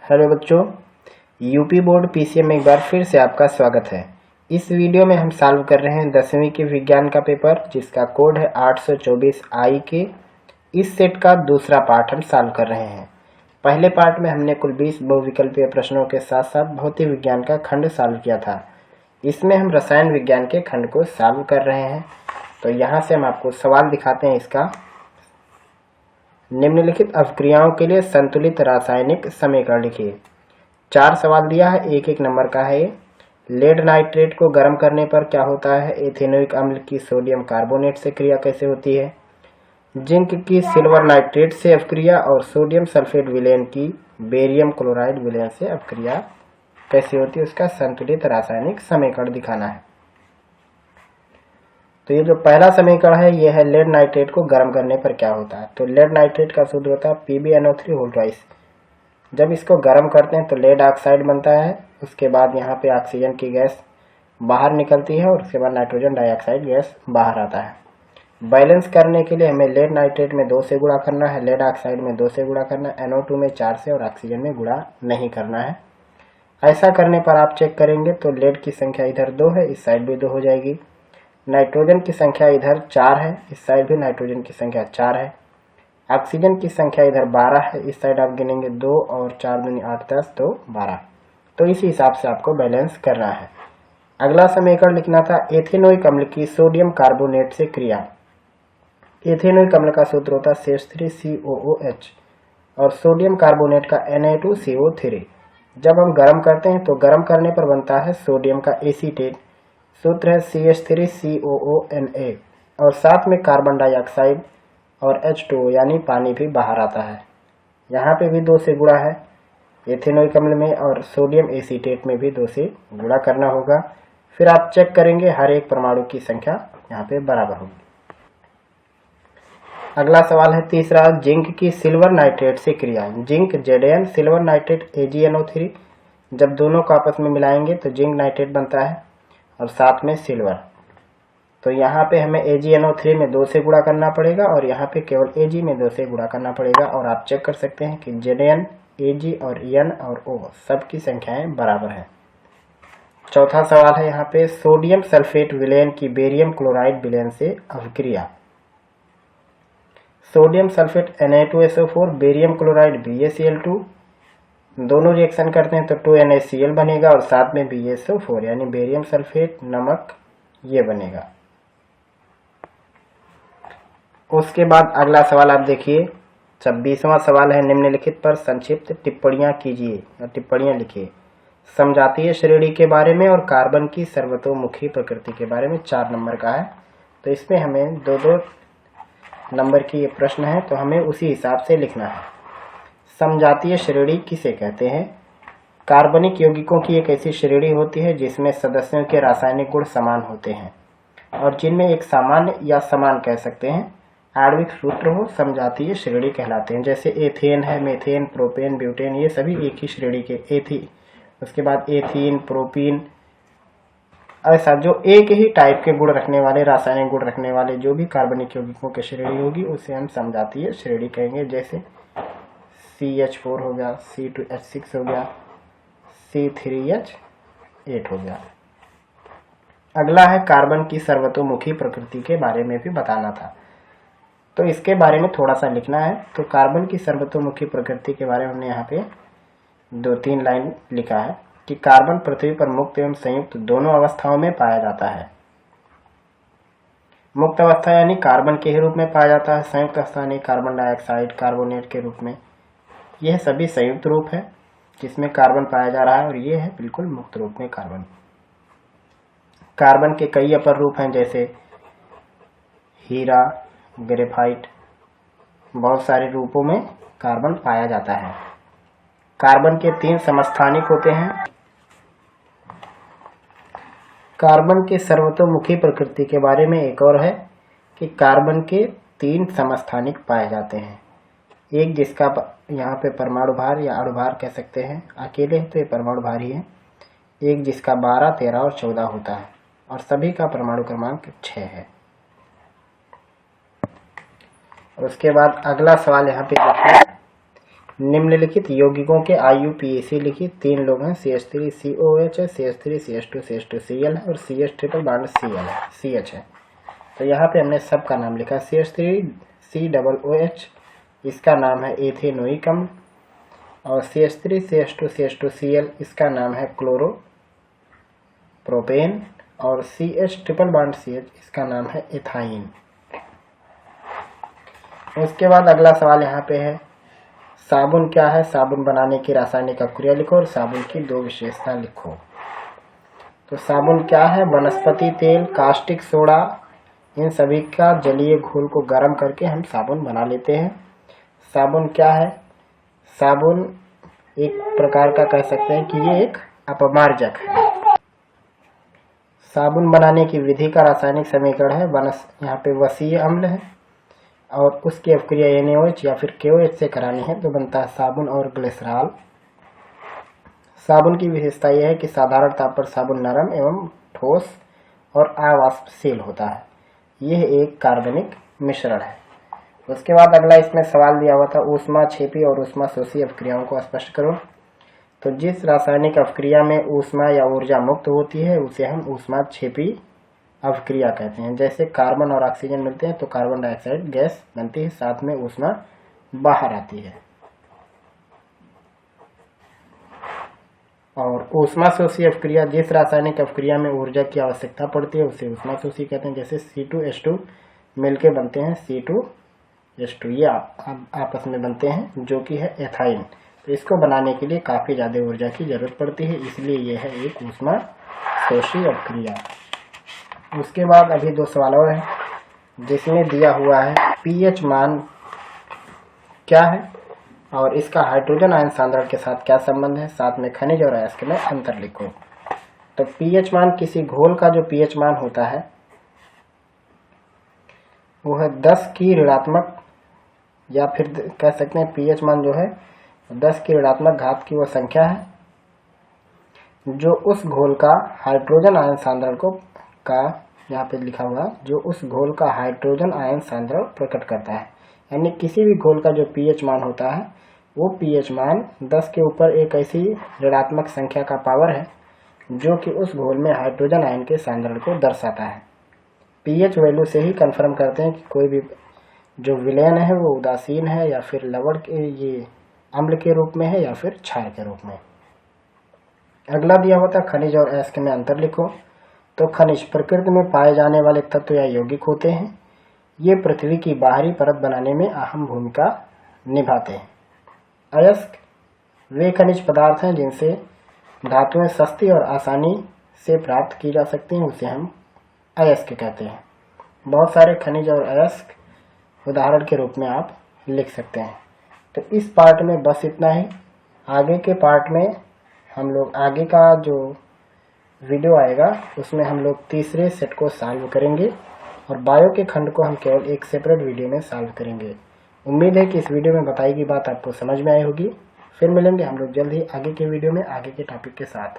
Hello बच्चों, UP board PCM में एक बार फिर से आपका स्वागत है। इस वीडियो में हम सॉल्व कर रहे हैं 10वीं के विज्ञान का पेपर, जिसका कोड है 824 आई के। इस सेट का दूसरा पार्ट हम सॉल्व कर रहे हैं। पहले पार्ट में हमने कुल 20 बहुविकल्पीय प्रश्नों के साथ साथ भौतिक विज्ञान का खंड सॉल्व किया था। इसमें हम रसायन विज्ञान के खंड को सॉल्व कर रहे हैं। तो यहाँ से हम आपको सवाल दिखाते हैं इसका। निम्नलिखित अभिक्रियाओं के लिए संतुलित रासायनिक समीकरण लिखिए। 4 सवाल दिया है, एक एक नंबर का है। लेड नाइट्रेट को गर्म करने पर क्या होता है? एथेनोइक अम्ल की सोडियम कार्बोनेट से क्रिया कैसे होती है? जिंक की सिल्वर नाइट्रेट से अभिक्रिया और सोडियम सल्फेट विलेन की बेरियम क्लोराइड विलेन से अभिक्रिया कैसे होती है? उसका संतुलित रासायनिक समीकरण दिखाना है। तो ये जो पहला समीकरण है ये है लेड नाइट्रेट को गर्म करने पर क्या होता है। तो लेड नाइट्रेट का सूत्र होता है PbNO3 होल ट्वाइस। जब इसको गर्म करते हैं तो लेड ऑक्साइड बनता है। उसके बाद यहाँ पे ऑक्सीजन की गैस बाहर निकलती है और उसके बाद नाइट्रोजन डाइऑक्साइड गैस बाहर आता है। बैलेंस करने के लिए हमें लेड नाइट्रेट में 2 से गुणा करना है, लेड ऑक्साइड में 2 से गुणा करना है, NO2 में 4 से और ऑक्सीजन में गुणा नहीं करना है। ऐसा करने पर आप चेक करेंगे तो लेड की संख्या इधर 2 है, इस साइड भी 2 हो जाएगी। नाइट्रोजन की संख्या इधर 4 है, इस साइड भी नाइट्रोजन की संख्या 4 है। ऑक्सीजन की संख्या इधर 12 है, इस साइड आप गिनेंगे 2 और 4 दूनी 8 10 तो 12। तो इसी हिसाब से आपको बैलेंस करना है। अगला समीकरण लिखना था एथेनोइक अम्ल की सोडियम कार्बोनेट से क्रिया। एथेनोइक अम्ल का सूत्र होता है CH3COOH और सोडियम कार्बोनेट का Na2CO3। जब हम गर्म करते हैं तो गर्म करने पर बनता है सोडियम का एसीटेट, सूत्र है CH3COONA और साथ में कार्बन डाइऑक्साइड और H2O यानी पानी भी बाहर आता है। यहाँ पे भी 2 से गुणा है एथेनोइक अम्ल में और सोडियम एसीटेट में भी 2 से गुणा करना होगा। फिर आप चेक करेंगे हर एक परमाणु की संख्या यहाँ पे बराबर होगी। अगला सवाल है तीसरा, जिंक की सिल्वर नाइट्रेट से क्रिया। Zinc Zn, silver nitrate AgNO3। जब दोनों को आपस में मिलाएंगे तो जिंक नाइट्रेट बनता है और साथ में सिल्वर। तो यहाँ पे हमें AgNO3 में 2 से गुणा करना पड़ेगा और यहाँ पे केवल Ag में 2 से गुणा करना पड़ेगा। और आप चेक कर सकते हैं कि Zn, Ag और N और O सबकी संख्याएं बराबर हैं। चौथा सवाल है यहाँ पे सोडियम सल्फेट विलेन की बेरियम क्लोराइड विलेन से अभिक्रिया। Sodium sulphate Na2SO4, barium chloride BaCl2, दोनों रिएक्शन करते हैं तो 2NaCl बनेगा और साथ में BaSO4 यानी बेरियम सल्फेट नमक ये बनेगा। उसके बाद अगला सवाल आप देखिए, 26वां सवाल है निम्नलिखित पर संक्षिप्त टिप्पणियां कीजिए या टिप्पणियां लिखिए। समजातीय श्रेणी के बारे में और कार्बन की सर्वतोमुखी प्रकृति के बारे में 4 नंबर का है। तो इसमें हमें 2-2 नंबर की ये प्रश्न है, तो हमें उसी हिसाब से लिखना है। समजातीय श्रेणी किसे कहते हैं? कार्बनिक यौगिकों की एक ऐसी श्रेणी होती है जिसमें सदस्यों के रासायनिक गुण समान होते हैं और जिनमें एक सामान्य या समान कह सकते हैं आणविक सूत्र हो, समजातीय श्रेणी कहलाते हैं। जैसे एथेन है, मेथेन, प्रोपेन, ब्यूटेन, ये सभी एक ही श्रेणी के उसके बाद एथीन, प्रोपीन, ऐसा जो एक ही टाइप के गुण रखने वाले, रासायनिक गुण रखने वाले जो भी कार्बनिक यौगिकों की श्रेणी होगी उसे हम समजातीय श्रेणी कहेंगे। जैसे CH4 हो गया, C2H6 हो गया, C3H8 हो गया। अगला है कार्बन की सर्वतोमुखी प्रकृति के बारे में भी बताना था, तो इसके बारे में थोड़ा सा लिखना है। तो कार्बन की सर्वतोमुखी प्रकृति के बारे में हमने यहाँ पे 2-3 लाइन लिखा है कि कार्बन पृथ्वी पर मुक्त एवं संयुक्त दोनों अवस्थाओं में पाया जाता है। मुक्त अवस्था यानी कार्बन के ही रूप में पाया जाता है, संयुक्त अवस्था यानी कार्बन डाइऑक्साइड कार्बोनेट के रूप में। यह सभी संयुक्त रूप है जिसमें कार्बन पाया जा रहा है और ये है बिल्कुल मुक्त रूप में कार्बन। कार्बन के कई अपर रूप हैं जैसे हीरा, ग्रेफाइट, बहुत सारे रूपों में कार्बन पाया जाता है। कार्बन के 3 समस्थानिक होते हैं। कार्बन के सर्वतोमुखी प्रकृति के बारे में एक और है कि कार्बन के 3 समस्थानिक पाए जाते हैं। एक जिसका यहाँ पे परमाणु भार या अणुभार कह सकते हैं, अकेले तो ये परमाणु भार ही है। एक जिसका 12, 13 और 14 होता है और सभी का परमाणु क्रमांक 6 है। और उसके बाद अगला सवाल यहाँ पे देखिए निम्नलिखित यौगिकों के IUPAC लिखिए। 3 लोग हैं, CH3COH है, CH3CH2CH2Cl है और CH ट्रिपल बॉन्ड Cl है, CH है। तो यहाँ पे हमने सबका नाम लिखा। CH3COOH इसका नाम है एथेनोइक अम्ल और CH3CH2CH2Cl इसका नाम है क्लोरोप्रोपेन और CH ट्रिपल बॉन्ड CH इसका नाम है एथाइन। उसके बाद अगला सवाल यहाँ पे है, साबुन क्या है? साबुन बनाने की रासायनिक अभिक्रिया लिखो और साबुन की 2 विशेषता लिखो। तो साबुन क्या है? वनस्पति तेल, कास्टिक सोडा, इन सभी का जलीय घोल को गर्म करके हम साबुन बना लेते हैं। साबुन क्या है? साबुन एक प्रकार का कह सकते हैं कि ये एक अपमार्जक है। साबुन बनाने की विधि का रासायनिक समीकरण है यहाँ पे वसीय अम्ल है और उसकी अभिक्रिया NaOH या फिर KOH से करानी है तो बनता है साबुन और ग्लिसरॉल। साबुन की विशेषता यह है कि साधारण ताप पर साबुन नरम एवं ठोस और अवाष्पशील होता है। यह एक कार्बनिक मिश्रण है। उसके बाद अगला इसमें सवाल दिया हुआ था, ऊष्माक्षेपी और ऊष्माशोषी अभिक्रियाओं को स्पष्ट करो। तो जिस रासायनिक अभिक्रिया में ऊष्मा या ऊर्जा मुक्त होती है उसे हम ऊष्माक्षेपी अभिक्रिया कहते हैं। जैसे कार्बन और ऑक्सीजन मिलते हैं तो कार्बन डाइऑक्साइड गैस बनती है, साथ में ऊष्मा बाहर आती है। और ऊष्माशोषी अभिक्रिया जिस रासायनिक अभिक्रिया में ऊर्जा की आवश्यकता पड़ती है उसे ऊष्माशोषी कहते हैं। जैसे C2H2 मिलके बनते हैं C2H2, ये आपस में बनते हैं जो कि है एथाइन। तो इसको बनाने के लिए काफ़ी ज़्यादा ऊर्जा की जरूरत पड़ती है, इसलिए यह है एक ऊष्माशोषी अभिक्रिया। उसके बाद अभी 2 सवाल और हैं जिसमें दिया हुआ है pH मान क्या है और इसका हाइड्रोजन आयन सांद्रण के साथ क्या संबंध है, साथ में खनिज और अयस्क में अंतर लिखो। तो pH मान किसी घोल का जो pH मान होता है वो है 10 की ऋणात्मक या फिर कह सकते हैं pH मान जो है 10 की ऋणात्मक घात की वो संख्या है जो उस घोल का हाइड्रोजन आयन सांद्रण का यहाँ पे लिखा हुआ जो उस घोल का हाइड्रोजन आयन सांद्रण प्रकट करता है। यानी किसी भी घोल का जो pH मान होता है वो pH मान 10 के ऊपर एक ऐसी ऋणात्मक संख्या का पावर है जो कि उस घोल में हाइड्रोजन आयन के सांद्रण को दर्शाता है। pH वैल्यू से ही कंफर्म करते हैं कि कोई भी जो विलयन है वो उदासीन है या फिर लवण के ये अम्ल के रूप में है या फिर क्षार के रूप में। अगला दिया हुआ था खनिज और अयस्क में अंतर लिखो। तो खनिज प्रकृति में पाए जाने वाले तत्व या यौगिक होते हैं। ये पृथ्वी की बाहरी परत बनाने में अहम भूमिका निभाते हैं। अयस्क वे खनिज पदार्थ हैं जिनसे धातुएं सस्ती और आसानी से प्राप्त की जा सकती हैं, उसे हम अयस्क कहते हैं। बहुत सारे खनिज और अयस्क उदाहरण के रूप में आप लिख सकते हैं। तो इस पार्ट में बस इतना ही। आगे के पार्ट में हम लोग आगे का जो वीडियो आएगा उसमें हम लोग तीसरे सेट को सॉल्व करेंगे और बायो के खंड को हम केवल एक सेपरेट वीडियो में सॉल्व करेंगे। उम्मीद है कि इस वीडियो में बताई गई बात आपको समझ में आई होगी। फिर मिलेंगे हम लोग जल्द ही आगे के वीडियो में आगे के टॉपिक के साथ।